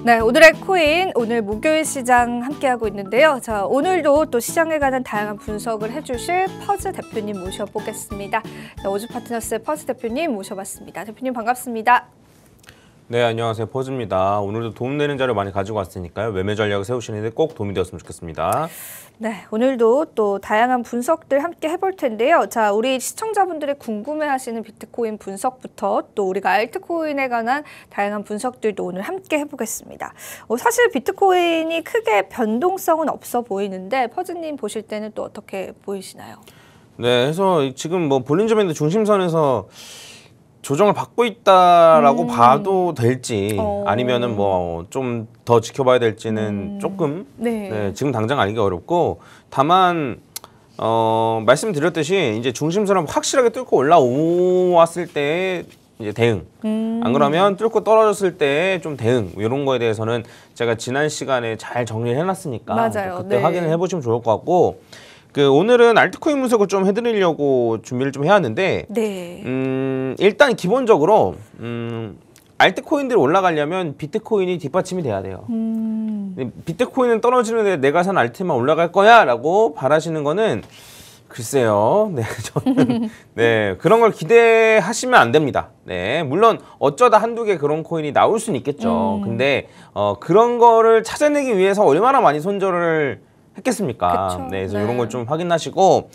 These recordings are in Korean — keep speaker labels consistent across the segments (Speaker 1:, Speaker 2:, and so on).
Speaker 1: 네, 오늘의 코인, 오늘 목요일 시장 함께하고 있는데요. 자, 오늘도 또 시장에 관한 다양한 분석을 해주실 퍼즈 대표님 모셔보겠습니다. 자, 오즈파트너스의 퍼즈 대표님 모셔봤습니다. 대표님 반갑습니다.
Speaker 2: 네, 안녕하세요. 퍼즈입니다. 오늘도 도움되는 자료 많이 가지고 왔으니까요. 매매 전략을 세우시는데 꼭 도움이 되었으면 좋겠습니다.
Speaker 1: 네, 오늘도 또 다양한 분석들 함께 해볼 텐데요. 자, 우리 시청자분들이 궁금해하시는 비트코인 분석부터 또 우리가 알트코인에 관한 다양한 분석들도 오늘 함께 해보겠습니다. 사실 비트코인이 크게 변동성은 없어 보이는데 퍼즈님 보실 때는 또 어떻게 보이시나요?
Speaker 2: 네, 그래서 지금 뭐 볼린저 밴드 중심선에서 조정을 받고 있다라고 봐도 될지 아니면은 뭐 좀 더 지켜봐야 될지는 조금 네, 지금 당장 알기 어렵고, 다만 말씀드렸듯이 이제 중심선을 확실하게 뚫고 올라왔을 때 이제 대응, 안 그러면 뚫고 떨어졌을 때 좀 대응, 이런 거에 대해서는 제가 지난 시간에 잘 정리를 해놨으니까
Speaker 1: 맞아요.
Speaker 2: 그때
Speaker 1: 네.
Speaker 2: 확인을 해보시면 좋을 것 같고, 오늘은 알트코인 분석을 좀 해드리려고 준비를 좀 해왔는데,
Speaker 1: 네.
Speaker 2: 일단 기본적으로 알트코인들이 올라가려면 비트코인이 뒷받침이 돼야 돼요. 비트코인은 떨어지는데 내가 산 알트만 올라갈 거야 라고 바라시는 거는 글쎄요. 네, 저는 네, 그런 걸 기대하시면 안 됩니다. 네, 물론 어쩌다 한두 개 그런 코인이 나올 수는 있겠죠. 근데 그런 거를 찾아내기 위해서 얼마나 많이 손절을 했겠습니까?
Speaker 1: 그쵸.
Speaker 2: 네, 그래서
Speaker 1: 네.
Speaker 2: 이런 걸 좀 확인하시고,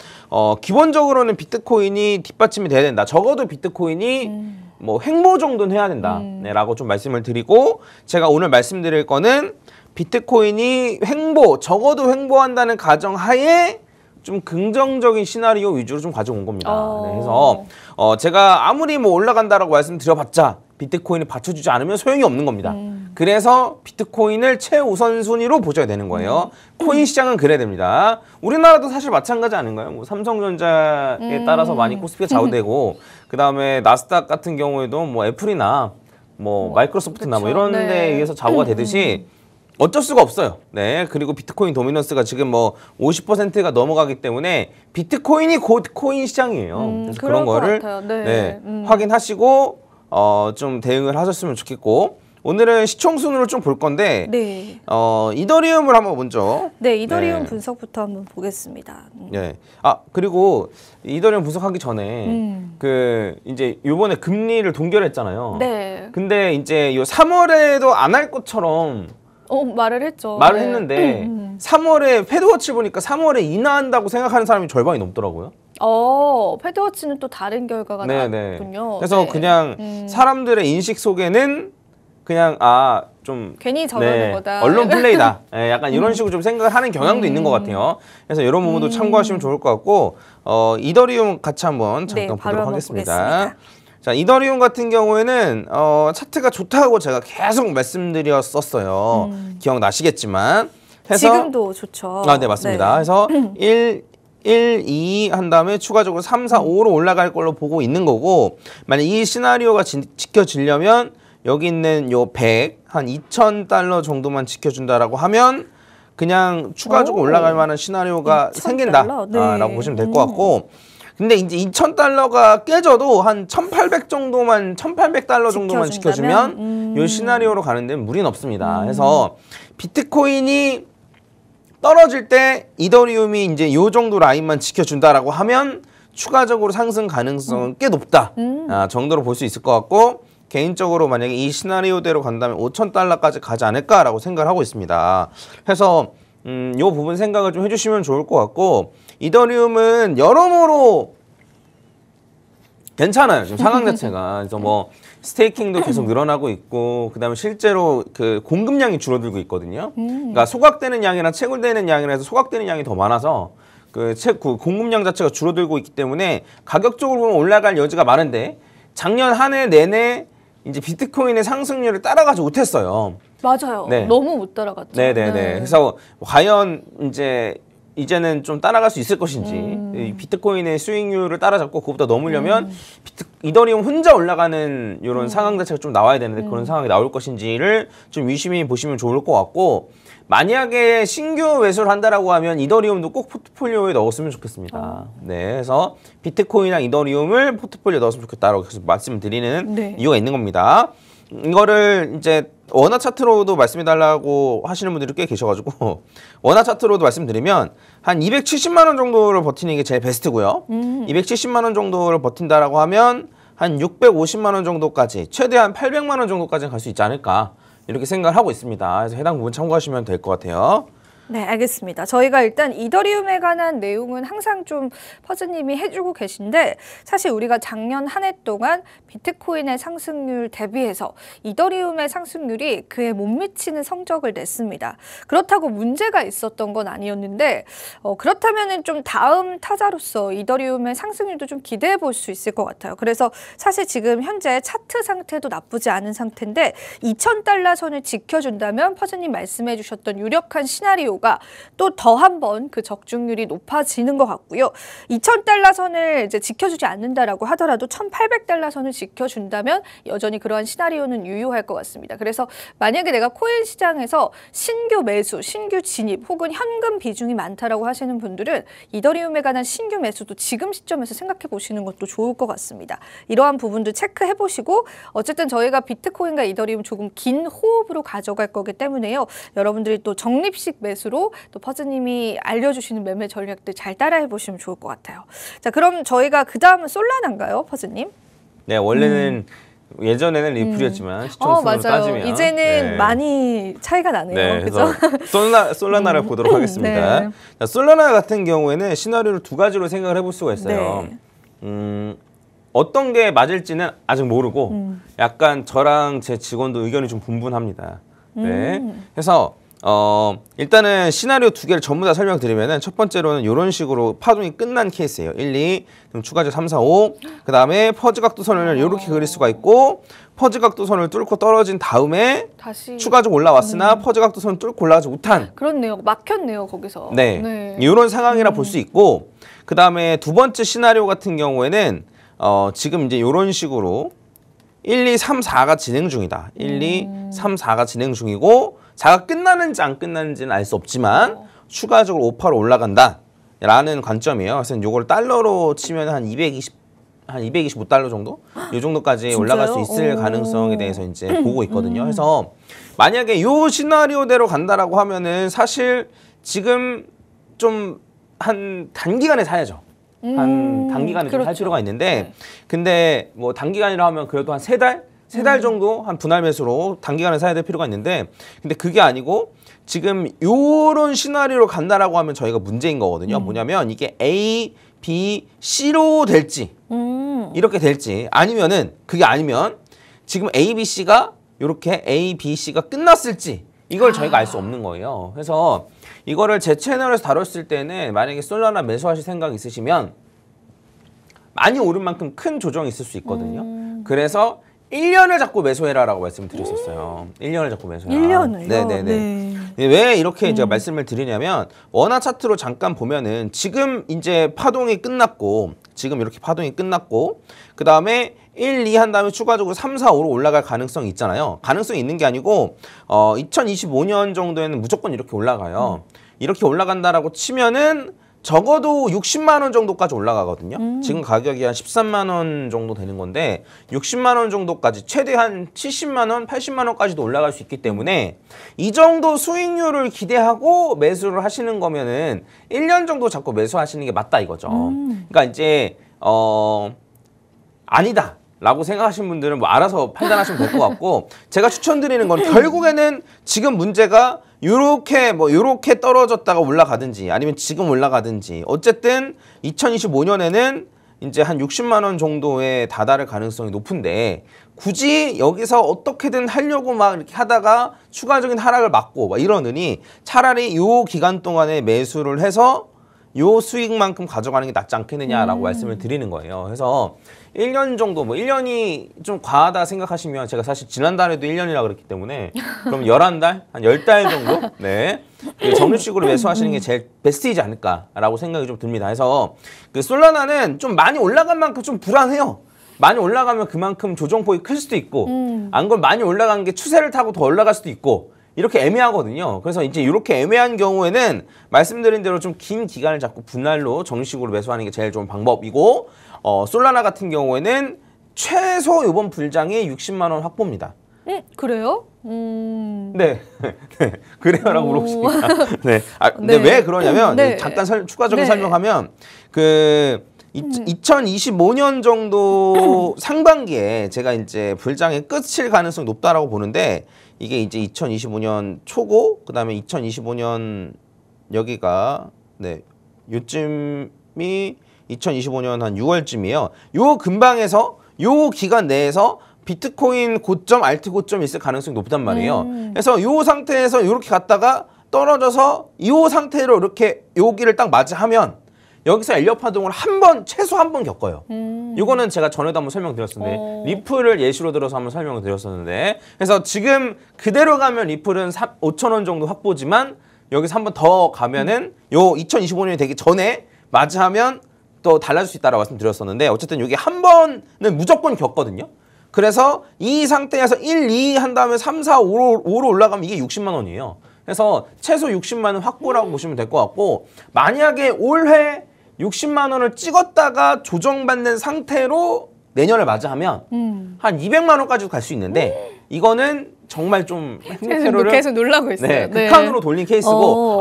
Speaker 2: 기본적으로는 비트코인이 뒷받침이 돼야 된다. 적어도 비트코인이 뭐 횡보 정도는 해야 된다. 네, 라고 좀 말씀을 드리고, 제가 오늘 말씀드릴 거는 비트코인이 적어도 횡보한다는 가정하에 좀 긍정적인 시나리오 위주로 좀 가져온 겁니다. 네, 그래서 제가 아무리 뭐 올라간다라고 말씀드려봤자 비트코인이 받쳐주지 않으면 소용이 없는 겁니다. 그래서 비트코인을 최우선순위로 보셔야 되는 거예요. 코인 시장은 그래야 됩니다. 우리나라도 사실 마찬가지 아닌가요? 뭐 삼성전자에 따라서 많이 코스피가 좌우되고, 그 다음에 나스닥 같은 경우에도 뭐 애플이나 뭐 마이크로소프트나 뭐 이런 데에 의해서 좌우가 되듯이 어쩔 수가 없어요. 네, 그리고 비트코인 도미넌스가 지금 뭐 50%가 넘어가기 때문에 비트코인이 곧 코인 시장이에요. 그래서 그런 거를 네, 확인하시고 좀 대응을 하셨으면 좋겠고, 오늘은 시총순으로 좀 볼 건데,
Speaker 1: 네.
Speaker 2: 이더리움을 한번 먼저.
Speaker 1: 네, 이더리움 분석부터 한번 보겠습니다.
Speaker 2: 네. 그리고 이더리움 분석하기 전에 이제 요번에 금리를 동결했잖아요.
Speaker 1: 네.
Speaker 2: 근데 이제 요 3월에도 안 할 것처럼
Speaker 1: 말을 했죠.
Speaker 2: 말을
Speaker 1: 네.
Speaker 2: 했는데 3월에 패드워치 보니까 3월에 인하한다고 생각하는 사람이 절반이 넘더라고요.
Speaker 1: 패드워치는 또 다른 결과가 나왔군요.
Speaker 2: 그래서 그냥 사람들의 인식 속에는 그냥 좀
Speaker 1: 괜히 저러는 거다.
Speaker 2: 언론 플레이다. 네, 약간 이런 식으로 좀 생각을 하는 경향도 있는 것 같아요. 그래서 이런 부분도 참고하시면 좋을 것 같고, 이더리움 같이 한번 잠깐 보도록 하겠습니다. 자, 이더리움 같은 경우에는 차트가 좋다고 제가 계속 말씀드렸었어요. 기억나시겠지만.
Speaker 1: 지금도 좋죠.
Speaker 2: 네, 맞습니다. 그래서 1, 2 한 다음에 추가적으로 3, 4, 5로 올라갈 걸로 보고 있는 거고, 만약 이 시나리오가 지켜지려면 여기 있는 요 100, 한 2,000달러 정도만 지켜준다라고 하면 그냥 추가적으로 올라갈 만한 시나리오가 생긴다.
Speaker 1: 네.
Speaker 2: 라고 보시면 될 것 같고, 근데 이제 2,000달러가 깨져도 한 1,800달러 정도만 지켜주면 요 시나리오로 가는 데는 무리는 없습니다. 그래서 비트코인이 떨어질 때 이더리움이 이제 요 정도 라인만 지켜준다라고 하면 추가적으로 상승 가능성은 꽤 높다 정도로 볼 수 있을 것 같고, 개인적으로 만약에 이 시나리오대로 간다면 5,000달러까지 가지 않을까라고 생각을 하고 있습니다. 그래서 요 부분 생각을 좀 해주시면 좋을 것 같고, 이더리움은 여러모로 괜찮아요. 지금 상황 자체가. 그래서 뭐 스테이킹도 계속 늘어나고 있고, 그다음에 실제로 그 공급량이 줄어들고 있거든요. 그러니까 소각되는 양이랑 채굴되는 양이라 해서 소각되는 양이 더 많아서 그 공급량 자체가 줄어들고 있기 때문에 가격적으로 보면 올라갈 여지가 많은데, 작년 한 해 내내 이제 비트코인의 상승률을 따라가지 못했어요.
Speaker 1: 맞아요.
Speaker 2: 네.
Speaker 1: 너무 못 따라갔죠.
Speaker 2: 네네네. 그래서 과연 이제는 좀 따라갈 수 있을 것인지, 이 비트코인의 수익률을 따라잡고 그것보다 넘으려면 이더리움 혼자 올라가는 이런 상황 자체가 좀 나와야 되는데 그런 상황이 나올 것인지를 좀 유심히 보시면 좋을 것 같고, 만약에 신규 매수를 한다라고 하면 이더리움도 꼭 포트폴리오에 넣었으면 좋겠습니다. 네, 그래서 비트코인이랑 이더리움을 포트폴리오에 넣었으면 좋겠다라고 계속 말씀을 드리는 이유가 있는 겁니다. 이거를 이제 원화 차트로도 말씀해달라고 하시는 분들이 꽤 계셔가지고 원화 차트로도 말씀드리면 한 270만 원 정도를 버티는 게 제일 베스트고요. 270만 원 정도를 버틴다라고 하면 한 650만 원 정도까지 최대한 800만 원 정도까지는 갈 수 있지 않을까 이렇게 생각을 하고 있습니다. 그래서 해당 부분 참고하시면 될 것 같아요.
Speaker 1: 네, 알겠습니다. 저희가 일단 이더리움에 관한 내용은 항상 좀 퍼즈님이 해주고 계신데 사실 우리가 작년 한 해 동안 비트코인의 상승률 대비해서 이더리움의 상승률이 그에 못 미치는 성적을 냈습니다. 그렇다고 문제가 있었던 건 아니었는데 그렇다면 좀 다음 타자로서 이더리움의 상승률도 좀 기대해 볼 수 있을 것 같아요. 그래서 사실 지금 현재 차트 상태도 나쁘지 않은 상태인데 2,000달러 선을 지켜준다면 퍼즈님 말씀해 주셨던 유력한 시나리오 또 더 한 번 그 적중률이 높아지는 것 같고요. 2,000달러 선을 이제 지켜주지 않는다라고 하더라도 1,800달러 선을 지켜준다면 여전히 그러한 시나리오는 유효할 것 같습니다. 그래서 만약에 내가 코인 시장에서 신규 매수, 신규 진입 혹은 현금 비중이 많다라고 하시는 분들은 이더리움에 관한 신규 매수도 지금 시점에서 생각해 보시는 것도 좋을 것 같습니다. 이러한 부분도 체크해 보시고 어쨌든 저희가 비트코인과 이더리움 조금 긴 호흡으로 가져갈 거기 때문에요. 여러분들이 또 적립식 매수로 또 퍼즈님이 알려주시는 매매 전략들 잘 따라해 보시면 좋을 것 같아요. 자, 그럼 저희가 그 다음은 솔라나인가요, 퍼즈님?
Speaker 2: 네, 원래는 예전에는 리플이었지만 시청수로
Speaker 1: 맞아요.
Speaker 2: 따지면
Speaker 1: 이제는 많이 차이가 나네요.
Speaker 2: 네,
Speaker 1: 그죠?
Speaker 2: 그래서 솔라나를 보도록 하겠습니다.
Speaker 1: 네.
Speaker 2: 자, 솔라나 같은 경우에는 시나리오를 두 가지로 생각을 해볼 수가 있어요.
Speaker 1: 네.
Speaker 2: 어떤 게 맞을지는 아직 모르고 약간 저랑 제 직원도 의견이 좀 분분합니다. 네, 그래서 일단은 시나리오 두 개를 전부 다 설명드리면은 첫 번째로는 이런 식으로 파동이 끝난 케이스예요. 1, 2, 그럼 추가적 3, 4, 5. 그 다음에 퍼즈 각도선을 이렇게 그릴 수가 있고 퍼즈 각도선을 뚫고 떨어진 다음에
Speaker 1: 다시
Speaker 2: 추가적 올라왔으나 퍼즈 각도선을 뚫고 올라가지 못한
Speaker 1: 그렇네요. 막혔네요, 거기서.
Speaker 2: 네, 이런 상황이라 볼 수 있고 그 다음에 두 번째 시나리오 같은 경우에는 지금 이제 이런 식으로 1, 2, 3, 4가 진행 중이다. 1, 2, 3, 4가 진행 중이고 4가 끝나는지 안 끝나는지는 알 수 없지만 추가적으로 5%로 올라간다 라는 관점이에요. 그래서 이걸 달러로 치면 한 225달러 정도? 이 정도까지 올라갈 수 있을 가능성에 대해서 이제 보고 있거든요. 그래서 만약에 이 시나리오대로 간다라고 하면은 사실 지금 좀 한 단기간에 사야죠. 한 단기간에 좀 살 필요가 있는데 근데 뭐 단기간이라 하면 그래도 한 3달? 3달 정도 한 분할 매수로 단기간에 사야 될 필요가 있는데 근데 그게 아니고 지금 요런 시나리오로 간다라고 하면 저희가 문제인 거거든요. 뭐냐면 이게 A, B, C로 될지 이렇게 될지 아니면은 그게 아니면 지금 A, B, C가 요렇게 A, B, C가 끝났을지 이걸 저희가 알 수 없는 거예요. 그래서 이거를 제 채널에서 다뤘을 때는 만약에 솔라나 매수하실 생각 있으시면 많이 오른 만큼 큰 조정이 있을 수 있거든요. 그래서 1년을 잡고 매수해라라고 말씀드렸었어요. 1년을 잡고 매수해라.
Speaker 1: 1년을요?
Speaker 2: 네네네.
Speaker 1: 네.
Speaker 2: 왜 이렇게 제가 말씀을 드리냐면 원화 차트로 잠깐 보면은 지금 이제 파동이 끝났고 지금 이렇게 파동이 끝났고 그 다음에 1, 2 한 다음에 추가적으로 3, 4, 5로 올라갈 가능성이 있잖아요. 가능성이 있는 게 아니고 2025년 정도에는 무조건 이렇게 올라가요. 이렇게 올라간다라고 치면은 적어도 60만 원 정도까지 올라가거든요. 지금 가격이 한 13만 원 정도 되는 건데 60만 원 정도까지 최대한 70만 원, 80만 원까지도 올라갈 수 있기 때문에 이 정도 수익률을 기대하고 매수를 하시는 거면은 1년 정도 잡고 매수하시는 게 맞다 이거죠. 그러니까 이제 아니다. 라고 생각하시는 분들은 뭐 알아서 판단하시면 될 것 같고 제가 추천드리는 건 결국에는 지금 문제가 요렇게 떨어졌다가 올라가든지 아니면 지금 올라가든지 어쨌든 2025년에는 이제 한 60만 원 정도에 다다를 가능성이 높은데 굳이 여기서 어떻게든 하려고 막 이렇게 하다가 추가적인 하락을 막고 막 이러느니 차라리 요 기간 동안에 매수를 해서 요 수익만큼 가져가는 게 낫지 않겠느냐라고 말씀을 드리는 거예요. 그래서 1년 정도, 뭐 1년이 좀 과하다 생각하시면 제가 사실 지난달에도 1년이라 그랬기 때문에 그럼 11달? 한 10달 정도? 네. 적립식으로 매수하시는 게 제일 베스트이지 않을까라고 생각이 좀 듭니다. 그래서 그 솔라나는 좀 많이 올라간 만큼 좀 불안해요. 많이 올라가면 그만큼 조정폭이 클 수도 있고 안 그러면 많이 올라간 게 추세를 타고 더 올라갈 수도 있고 이렇게 애매하거든요. 그래서 이제 이렇게 애매한 경우에는 말씀드린 대로 좀 긴 기간을 잡고 분할로 정식으로 매수하는 게 제일 좋은 방법이고 솔라나 같은 경우에는 최소 이번 불장이 60만 원 확보입니다.
Speaker 1: 그래요?
Speaker 2: 네, 네, 그래요라고 물어보시니까. 네, 근데
Speaker 1: 네.
Speaker 2: 왜 그러냐면
Speaker 1: 네.
Speaker 2: 잠깐 추가적인
Speaker 1: 네.
Speaker 2: 설명하면 2025년 정도 상반기에 제가 이제 불장의 끝일 가능성이 높다라고 보는데 이게 이제 2025년 초고 그다음에 2025년 여기가 네 요쯤이 2025년 한 6월쯤이에요. 요 근방에서 요 기간 내에서 비트코인 고점, 알트 고점이 있을 가능성이 높단 말이에요. 그래서 요 상태에서 이렇게 갔다가 떨어져서 이 상태로 이렇게 여기를 딱 맞이하면 여기서 엘리엇 파동을 최소 한 번 겪어요. 이거는 제가 전에도 한번 설명드렸었는데 리플을 예시로 들어서 한번 설명을 드렸었는데 그래서 지금 그대로 가면 리플은 5,000원 정도 확보지만 여기서 한 번 더 가면은 요 2025년이 되기 전에 맞이하면 또 달라질 수 있다라고 말씀드렸었는데 어쨌든 여기 한 번은 무조건 겪거든요. 그래서 이 상태에서 1, 2 한 다음에 3, 4, 5로 올라가면 이게 60만 원이에요. 그래서 최소 60만 원 확보라고 보시면 될 것 같고 만약에 올해 60만 원을 찍었다가 조정받는 상태로 내년을 맞이하면 한 200만 원까지도 갈 수 있는데 이거는 정말 좀 행복회로를
Speaker 1: 계속 놀라고 있어요.
Speaker 2: 네, 극한으로 돌린 케이스고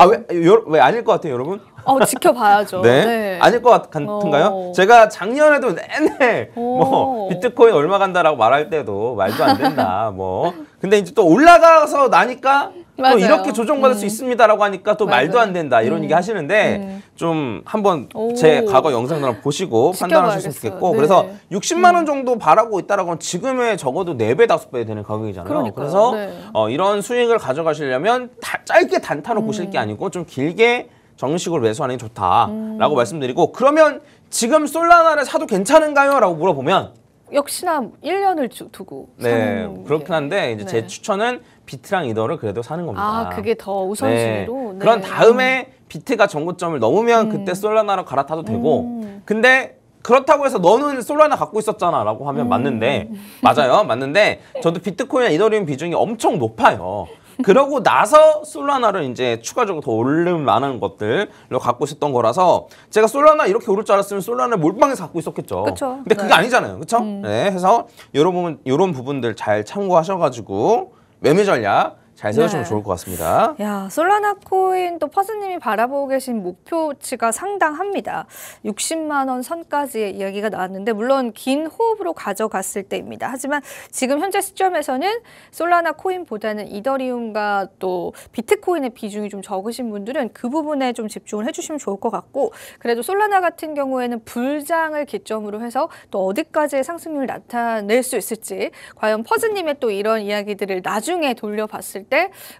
Speaker 2: 왜 아닐 것 같아요, 여러분?
Speaker 1: 지켜봐야죠.
Speaker 2: 네.
Speaker 1: 네.
Speaker 2: 아닐 것 같은가요? 제가 작년에도 내내 뭐 비트코인 얼마 간다라고 말할 때도 말도 안 된다. 뭐 근데 이제 또 올라가서 나니까
Speaker 1: 맞아요.
Speaker 2: 또 이렇게 조정받을 수 있습니다라고 하니까 또
Speaker 1: 맞아요.
Speaker 2: 말도 안 된다 이런 얘기 하시는데 좀 한번 제 과거 영상들 보시고 판단하셨으면 좋겠고
Speaker 1: 네.
Speaker 2: 그래서 60만 원 정도 바라고 있다라고 하면 지금의 적어도 4배, 5배 되는 가격이잖아요.
Speaker 1: 그러니까요.
Speaker 2: 그래서
Speaker 1: 네.
Speaker 2: 이런 수익을 가져가시려면 짧게 단타로 보실 게 아니고 좀 길게 정식으로 매수하는 게 좋다라고 말씀드리고 그러면 지금 솔라나를 사도 괜찮은가요? 라고 물어보면
Speaker 1: 역시나 1년을 두고
Speaker 2: 네
Speaker 1: 사는
Speaker 2: 그렇긴
Speaker 1: 게.
Speaker 2: 한데 이제
Speaker 1: 네.
Speaker 2: 제 추천은 비트랑 이더를 그래도 사는 겁니다.
Speaker 1: 그게 더 우선순위로. 네.
Speaker 2: 그런 다음에 비트가 전고점을 넘으면 그때 솔라나로 갈아타도 되고 근데 그렇다고 해서 너는 솔라나 갖고 있었잖아 라고 하면 맞는데 맞는데 저도 비트코인이나 이더리움 비중이 엄청 높아요. 그러고 나서 솔라나를 이제 추가적으로 더 오를 만한 것들로 갖고 있었던 거라서 제가 솔라나 이렇게 오를 줄 알았으면 솔라나를 몰빵해서 갖고 있었겠죠.
Speaker 1: 그쵸.
Speaker 2: 근데 그게
Speaker 1: 네.
Speaker 2: 아니잖아요. 그렇죠? 네, 해서 이런 부분들 잘 참고하셔가지고 매매 전략 잘 세우시면
Speaker 1: 네.
Speaker 2: 좋을 것 같습니다.
Speaker 1: 야, 솔라나 코인 또 퍼스님이 바라보고 계신 목표치가 상당합니다. 60만 원 선까지의 이야기가 나왔는데 물론 긴 호흡으로 가져갔을 때입니다. 하지만 지금 현재 시점에서는 솔라나 코인보다는 이더리움과 또 비트코인의 비중이 좀 적으신 분들은 그 부분에 좀 집중을 해주시면 좋을 것 같고 그래도 솔라나 같은 경우에는 불장을 기점으로 해서 또 어디까지의 상승률을 나타낼 수 있을지 과연 퍼즈님의 또 이런 이야기들을 나중에 돌려봤을 때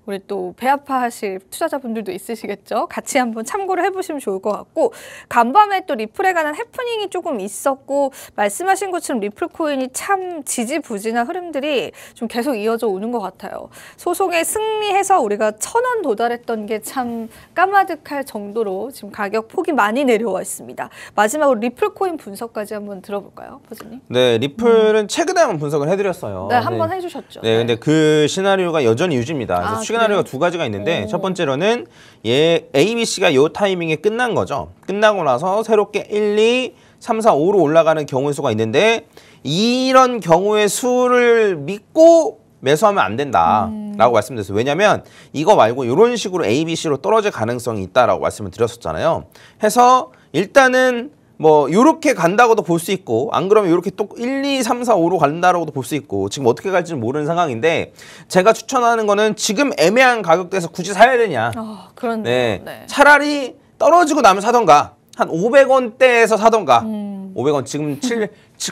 Speaker 1: 우리 또 배 아파하실 투자자분들도 있으시겠죠. 같이 한번 참고를 해보시면 좋을 것 같고 간밤에 또 리플에 관한 해프닝이 조금 있었고 말씀하신 것처럼 리플 코인이 참 지지부진한 흐름들이 좀 계속 이어져 오는 것 같아요. 소송에 승리해서 우리가 1,000원 도달했던 게 참 까마득할 정도로 지금 가격 폭이 많이 내려와 있습니다. 마지막으로 리플 코인 분석까지 한번 들어볼까요, 포즈님?
Speaker 2: 네, 리플은 최근에 한번 분석을 해드렸어요.
Speaker 1: 네, 한번 해주셨죠.
Speaker 2: 네, 근데 그 시나리오가 여전히 유지입니다. 그래서 시나리오가
Speaker 1: 그래요?
Speaker 2: 두 가지가 있는데 첫 번째로는 ABC가 요 타이밍에 끝난 거죠. 끝나고 나서 새롭게 1, 2, 3, 4, 5로 올라가는 경우의 수가 있는데 이런 경우의 수를 믿고 매수하면 안 된다라고 말씀드렸어요. 왜냐하면 이거 말고 이런 식으로 ABC로 떨어질 가능성이 있다라고 말씀을 드렸었잖아요. 해서 일단은 뭐 요렇게 간다고도 볼 수 있고 안 그러면 요렇게 또 1, 2, 3, 4, 5로 간다라고도 볼 수 있고 지금 어떻게 갈지는 모르는 상황인데 제가 추천하는 거는 지금 애매한 가격대에서 굳이 사야 되냐.
Speaker 1: 그런데요.
Speaker 2: 네.
Speaker 1: 네.
Speaker 2: 차라리 떨어지고 나면 사던가 한 500원대에서 사던가 500원 지금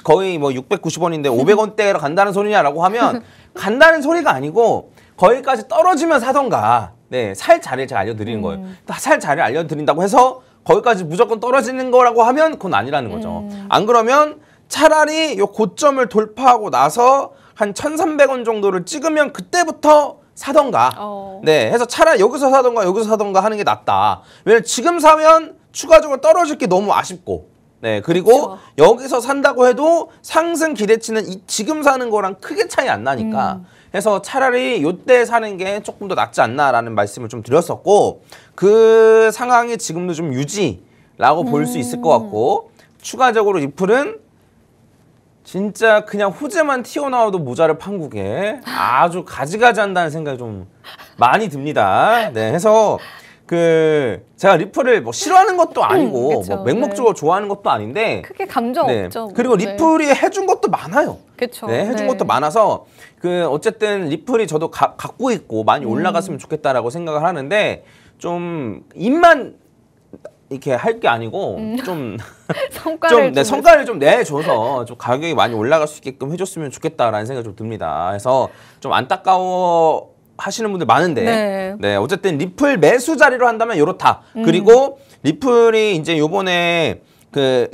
Speaker 2: 거의 뭐 690원인데 500원대로 간다는 소리냐라고 하면 간다는 소리가 아니고 거기까지 떨어지면 사던가 네, 살 자리를 제가 알려드리는 거예요. 살 자리를 알려드린다고 해서 거기까지 무조건 떨어지는 거라고 하면 그건 아니라는 거죠. 안 그러면 차라리 요 고점을 돌파하고 나서 한 1,300원 정도를 찍으면 그때부터 사던가. 네, 해서 차라리 여기서 사던가 하는 게 낫다. 왜냐면 지금 사면 추가적으로 떨어질 게 너무 아쉽고. 네, 그리고
Speaker 1: 그쵸.
Speaker 2: 여기서 산다고 해도 상승 기대치는 지금 사는 거랑 크게 차이 안 나니까. 해서 차라리 요때 사는 게 조금 더 낫지 않나라는 말씀을 좀 드렸었고 그 상황이 지금도 좀 유지라고 볼 수 있을 것 같고 추가적으로 리플은 진짜 그냥 호재만 튀어나와도 모자를 판국에 아주 가지가지 한다는 생각이 좀 많이 듭니다. 네, 해서 제가 리플을 뭐 싫어하는 것도 아니고
Speaker 1: 그쵸,
Speaker 2: 뭐 맹목적으로 좋아하는 것도 아닌데
Speaker 1: 크게 감정
Speaker 2: 네.
Speaker 1: 없죠.
Speaker 2: 그리고
Speaker 1: 네.
Speaker 2: 리플이 해준 것도 많아요.
Speaker 1: 그쵸.
Speaker 2: 네, 해준
Speaker 1: 네.
Speaker 2: 것도 많아서 어쨌든 리플이 저도 갖고 있고 많이 올라갔으면 좋겠다라고 생각을 하는데 좀 입만 이렇게 할 게 아니고 좀 성과를 좀 내줘서 좀 가격이 많이 올라갈 수 있게끔 해줬으면 좋겠다라는 생각이 좀 듭니다. 그래서 좀 안타까워 하시는 분들 많은데 네, 어쨌든 리플 매수 자리로 한다면 요렇다. 그리고 리플이 이제 요번에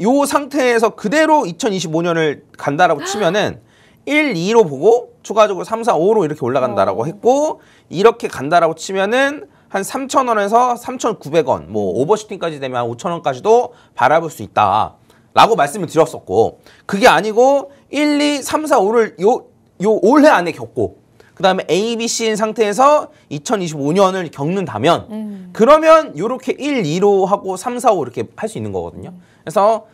Speaker 2: 요 상태에서 그대로 2025년을 간다라고 치면은 1, 2로 보고 추가적으로 3, 4, 5로 이렇게 올라간다라고 했고 이렇게 간다라고 치면은 한 3,000원에서 3,900원, 뭐 오버슈팅까지 되면 한 5,000원까지도 바라볼 수 있다라고 말씀을 드렸었고 그게 아니고 1, 2, 3, 4, 5를 요 올해 안에 겪고 그 다음에 A, B, C인 상태에서 2025년을 겪는다면 그러면 요렇게 1, 2로 하고 3, 4, 5 이렇게 할 수 있는 거거든요. 그래서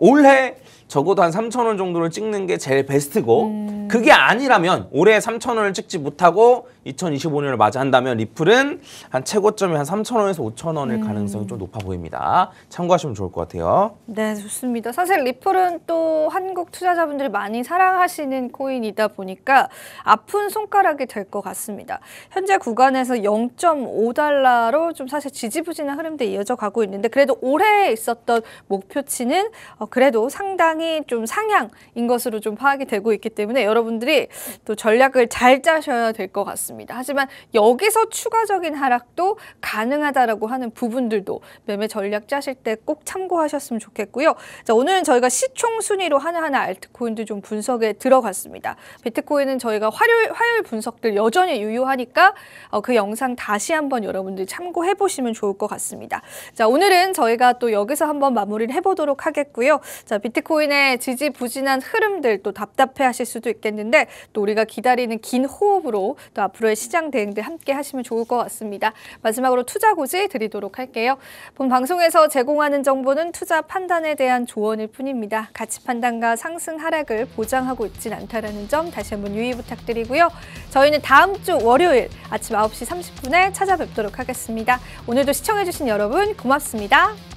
Speaker 2: 올해 적어도 한 3,000원 정도를 찍는 게 제일 베스트고 그게 아니라면 올해 3,000원을 찍지 못하고 2025년을 맞이한다면 리플은 한 최고점이 한 3,000원에서 5,000원일 가능성이 좀 높아 보입니다. 참고하시면 좋을 것 같아요.
Speaker 1: 네, 좋습니다. 사실 리플은 또 한국 투자자분들이 많이 사랑하시는 코인이다 보니까 아픈 손가락이 될 것 같습니다. 현재 구간에서 0.5달러로 좀 사실 지지부진한 흐름대 이어져 가고 있는데 그래도 올해 있었던 목표치는 그래도 상당히 좀 상향인 것으로 좀 파악이 되고 있기 때문에 여러분들이 또 전략을 잘 짜셔야 될 것 같습니다. 하지만 여기서 추가적인 하락도 가능하다라고 하는 부분들도 매매 전략 짜실 때 꼭 참고하셨으면 좋겠고요. 자, 오늘은 저희가 시총 순위로 하나하나 알트코인들 좀 분석에 들어갔습니다. 비트코인은 저희가 화요일 분석들 여전히 유효하니까 그 영상 다시 한번 여러분들 참고해 보시면 좋을 것 같습니다. 자, 오늘은 저희가 또 여기서 한번 마무리를 해보도록 하겠고요. 자, 비트코인의 지지부진한 흐름들 또 답답해 하실 수도 있겠는데 또 우리가 기다리는 긴 호흡으로 또 앞으로의 시장 대응들 함께 하시면 좋을 것 같습니다. 마지막으로 투자 고지 드리도록 할게요. 본 방송에서 제공하는 정보는 투자 판단에 대한 조언일 뿐입니다. 가치 판단과 상승 하락을 보장하고 있진 않다는 점 다시 한번 유의 부탁드리고요. 저희는 다음 주 월요일 아침 9시 30분에 찾아뵙도록 하겠습니다. 오늘도 시청해주신 여러분 고맙습니다.